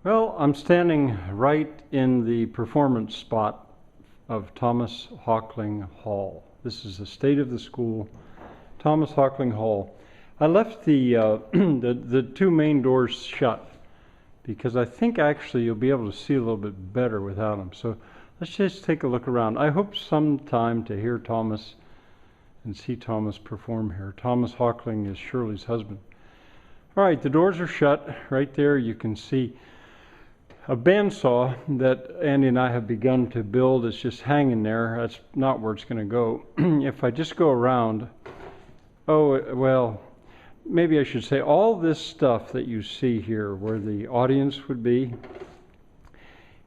Well, I'm standing right in the performance spot of Thomas Hockling Hall. This is the state of the school, Thomas Hockling Hall. I left the two main doors shut because I think actually you'll be able to see a little bit better without them. So let's just take a look around. I hope sometime to hear Thomas and see Thomas perform here. Thomas Hockling is Shirley's husband. All right, the doors are shut. Right there you can see a bandsaw that Andy and I have begun to build is just hanging there. That's not where it's going to go. If I just go around, well, maybe I should say all this stuff that you see here where the audience would be,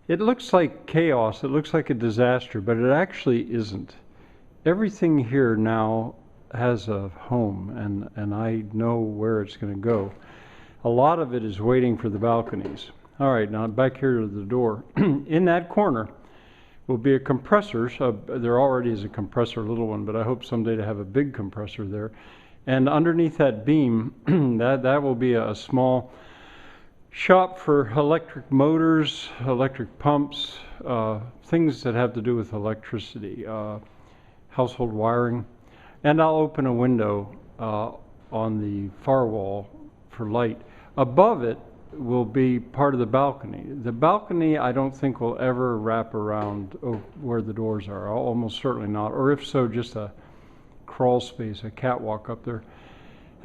it looks like chaos, it looks like a disaster, but it actually isn't. Everything here now has a home, and I know where it's going to go. A lot of it is waiting for the balconies. All right, now back here to the door. In that corner will be a compressor. So there already is a compressor, a little one, but I hope someday to have a big compressor there. And underneath that beam, that will be a small shop for electric motors, electric pumps, things that have to do with electricity, household wiring. And I'll open a window on the far wall for light. Above it will be part of the balcony. The balcony I don't think will ever wrap around where the doors are, almost certainly not, or if so, just a crawl space, a catwalk up there.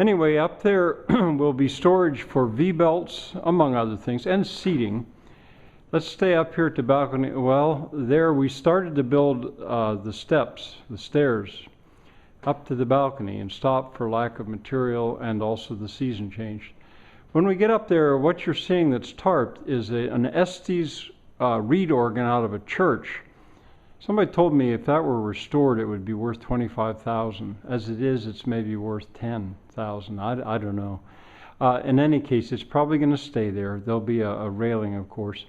Anyway, up there will be storage for V-belts, among other things, and seating. Let's stay up here at the balcony. Well, there we started to build the steps, the stairs, up to the balcony and stopped for lack of material and also the season changed. When we get up there, what you're seeing that's tarped is an Estes reed organ out of a church. Somebody told me if that were restored, it would be worth $25,000. As it is, it's maybe worth $10,000. I don't know. In any case, it's probably going to stay there. There'll be a railing, of course.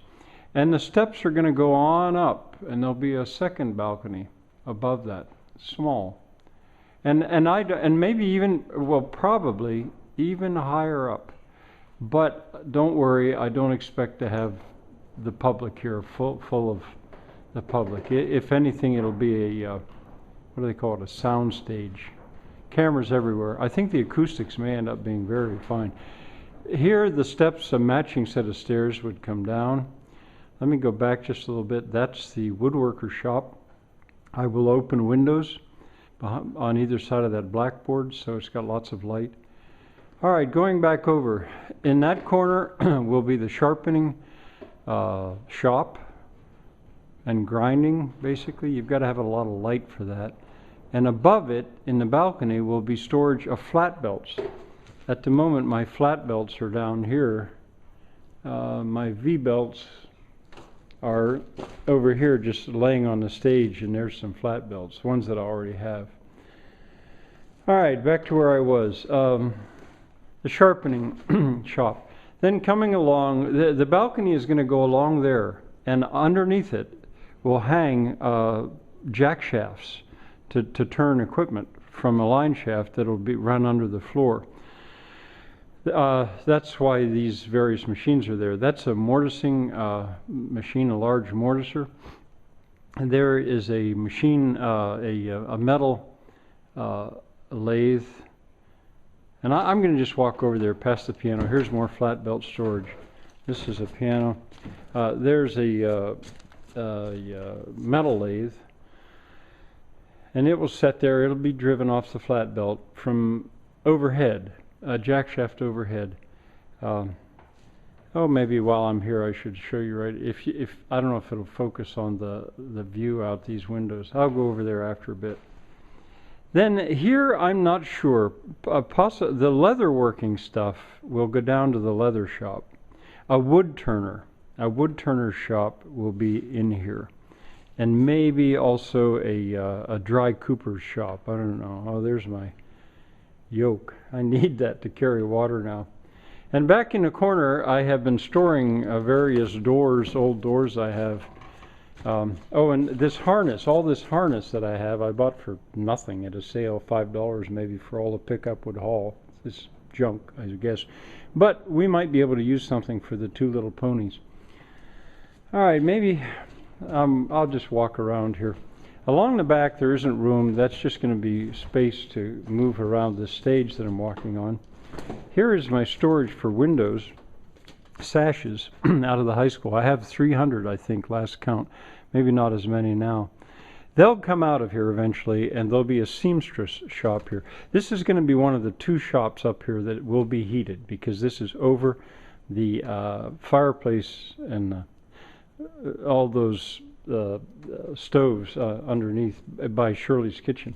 And the steps are going to go on up, and there'll be a second balcony above that, small. And maybe even, well, probably even higher up. But don't worry, I don't expect to have the public here full of the public. If anything, it'll be a, what do they call it, a sound stage. Cameras everywhere. I think the acoustics may end up being very fine. Here, the steps, a matching set of stairs would come down. Let me go back just a little bit. That's the woodworker shop. I will open windows on either side of that blackboard, so it's got lots of light. All right, going back over. In that corner will be the sharpening shop and grinding, basically. You've got to have a lot of light for that. And above it, in the balcony, will be storage of flat belts. At the moment, my flat belts are down here. My V-belts are over here just laying on the stage, and there's some flat belts, ones that I already have. All right, back to where I was. The sharpening shop. Then coming along, the balcony is going to go along there, and underneath it will hang jack shafts to turn equipment from a line shaft that'll be run under the floor. That's why these various machines are there. That's a mortising machine, a large mortiser. And there is a machine, a metal lathe. And I'm going to just walk over there past the piano. Here's more flat belt storage. This is a piano. There's a metal lathe. And it will set there. It'll be driven off the flat belt from overhead, a jack shaft overhead. Maybe while I'm here I should show you right. If I don't know if it'll focus on the view out these windows. I'll go over there after a bit. Then here, I'm not sure. The leather working stuff will go down to the leather shop. A wood turner shop will be in here. And maybe also a dry cooper's shop. I don't know. Oh, there's my yoke. I need that to carry water now. And back in the corner, I have been storing various doors, old doors I have. And this harness, all this harness that I have, I bought for nothing at a sale, $5 maybe for all the pickup would haul. This junk, I guess. But we might be able to use something for the two little ponies. All right, maybe I'll just walk around here. Along the back there isn't room. That's just going to be space to move around the stage that I'm walking on. Here is my storage for windows, sashes out of the high school. I have 300, I think, last count. Maybe not as many now. They'll come out of here eventually, and there'll be a seamstress shop here. This is going to be one of the 2 shops up here that will be heated, because this is over the fireplace and all those stoves underneath by Shirley's Kitchen.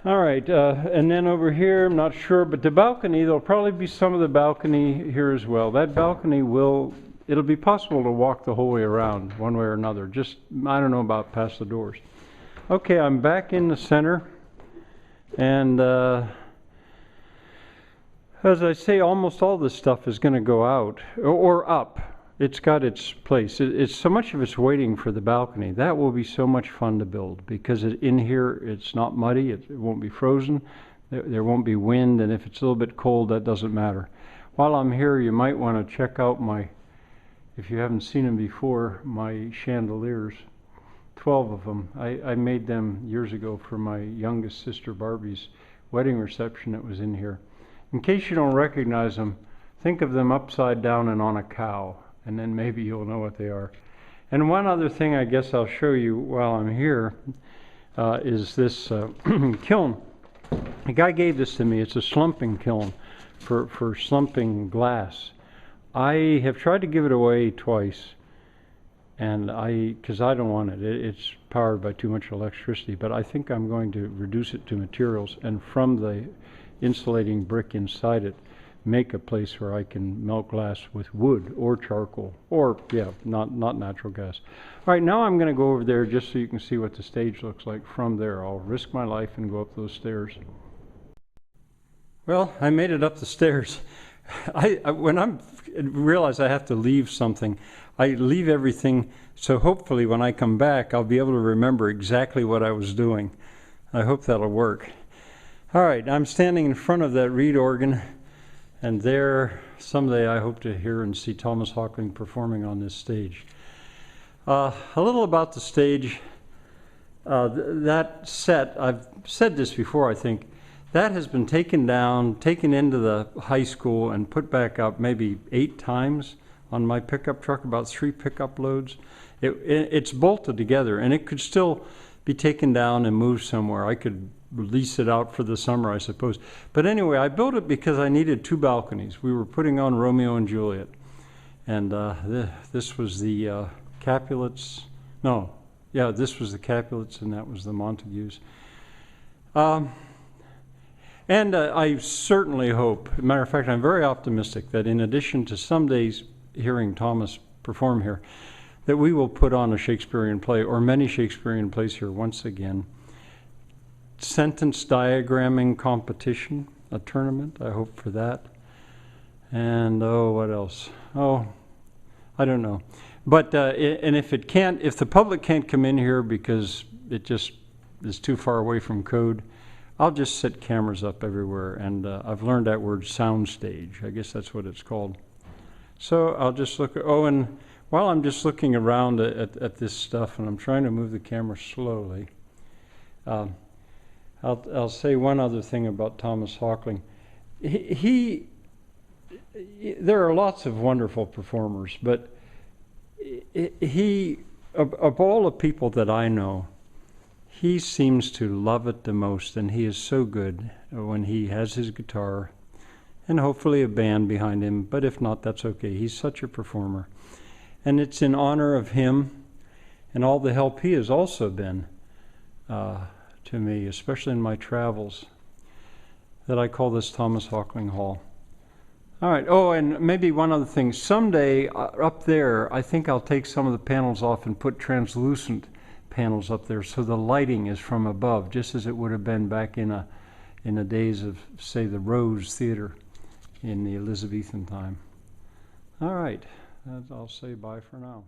All right, and then over here, I'm not sure, but the balcony, there'll probably be some of the balcony here as well. That balcony it'll be possible to walk the whole way around one way or another. Just, I don't know about past the doors. Okay, I'm back in the center, and as I say, almost all this stuff is going to go out or up. It's got its place. It's so much of it's waiting for the balcony. That will be so much fun to build, because in here it's not muddy. It won't be frozen. There won't be wind, and if it's a little bit cold, that doesn't matter. While I'm here, you might want to check out if you haven't seen them before, my chandeliers. 12 of them. I made them years ago for my youngest sister Barbie's wedding reception that was in here. In case you don't recognize them, think of them upside down and on a cow, and then maybe you'll know what they are. And one other thing I guess I'll show you while I'm here is this kiln. A guy gave this to me. It's a slumping kiln for slumping glass. I have tried to give it away twice, and because I don't want it. It's powered by too much electricity, but I think I'm going to reduce it to materials, and from the insulating brick inside it, make a place where I can melt glass with wood or charcoal, or not natural gas. All right, now I'm going to go over there just so you can see what the stage looks like from there. I'll risk my life and go up those stairs. Well, I made it up the stairs. When I realize I have to leave something, I leave everything, so hopefully when I come back I'll be able to remember exactly what I was doing. I hope that'll work. All right, I'm standing in front of that reed organ, and there someday I hope to hear and see Thomas Hockling performing on this stage. A little about the stage. That set, I've said this before, I think, that has been taken down, taken into the high school and put back up maybe 8 times on my pickup truck, about 3 pickup loads. It's bolted together, and it could still be taken down and moved somewhere. I could lease it out for the summer, I suppose. But anyway, I built it because I needed 2 balconies. We were putting on Romeo and Juliet, and this was the Capulets. No, yeah, this was the Capulets, and that was the Montagues. And I certainly hope, as a matter of fact, I'm very optimistic that in addition to some days hearing Thomas perform here, that we will put on a Shakespearean play, or many Shakespearean plays here once again. Sentence diagramming competition, a tournament, I hope for that. And what else? I don't know. But and if the public can't come in here because it just is too far away from code, I'll just set cameras up everywhere, and I've learned that word, soundstage. I guess that's what it's called. So I'll just look. And while I'm just looking around at this stuff, and I'm trying to move the camera slowly, I'll say one other thing about Thomas Hockling. There are lots of wonderful performers, but of all the people that I know, he seems to love it the most, and he is so good when he has his guitar and hopefully a band behind him, but if not, that's okay. He's such a performer. And it's in honor of him and all the help he has also been to me, especially in my travels, that I call this Thomas Hockling Hall. All right, and maybe one other thing. Someday up there, I think I'll take some of the panels off and put translucent panels up there, so the lighting is from above, just as it would have been back in the days of, say, the Rose Theater in the Elizabethan time. All right, I'll say bye for now.